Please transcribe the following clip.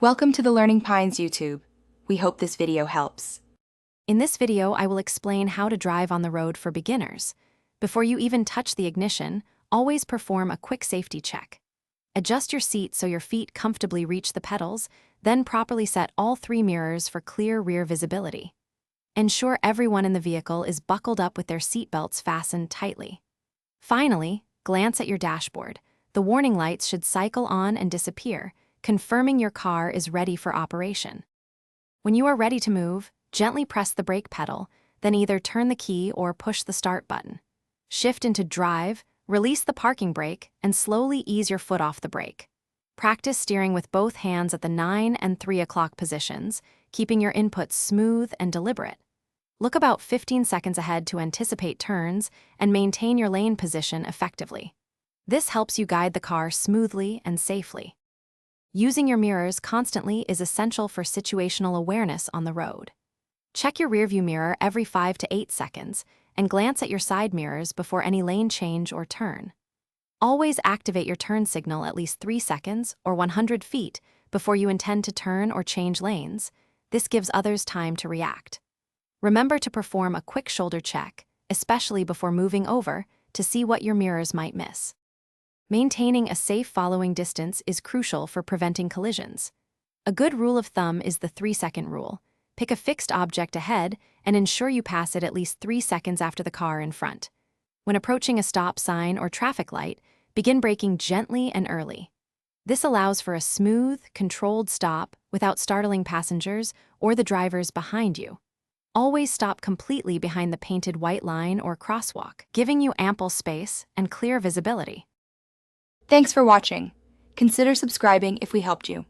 Welcome to the Learning Pines YouTube. We hope this video helps. In this video, I will explain how to drive on the road for beginners. Before you even touch the ignition, always perform a quick safety check. Adjust your seat so your feet comfortably reach the pedals, then properly set all 3 mirrors for clear rear visibility. Ensure everyone in the vehicle is buckled up with their seat belts fastened tightly. Finally, glance at your dashboard. The warning lights should cycle on and disappear, confirming your car is ready for operation. When you are ready to move, gently press the brake pedal, then either turn the key or push the start button. Shift into drive, release the parking brake, and slowly ease your foot off the brake. Practice steering with both hands at the 9 and 3 o'clock positions, keeping your inputs smooth and deliberate. Look about 15 seconds ahead to anticipate turns and maintain your lane position effectively. This helps you guide the car smoothly and safely. Using your mirrors constantly is essential for situational awareness on the road. Check your rearview mirror every 5 to 8 seconds and glance at your side mirrors before any lane change or turn. Always activate your turn signal at least 3 seconds or 100 feet before you intend to turn or change lanes. This gives others time to react. Remember to perform a quick shoulder check, especially before moving over, to see what your mirrors might miss. Maintaining a safe following distance is crucial for preventing collisions. A good rule of thumb is the 3-second rule. Pick a fixed object ahead and ensure you pass it at least 3 seconds after the car in front. When approaching a stop sign or traffic light, begin braking gently and early. This allows for a smooth, controlled stop without startling passengers or the drivers behind you. Always stop completely behind the painted white line or crosswalk, giving you ample space and clear visibility. Thanks for watching. Consider subscribing if we helped you.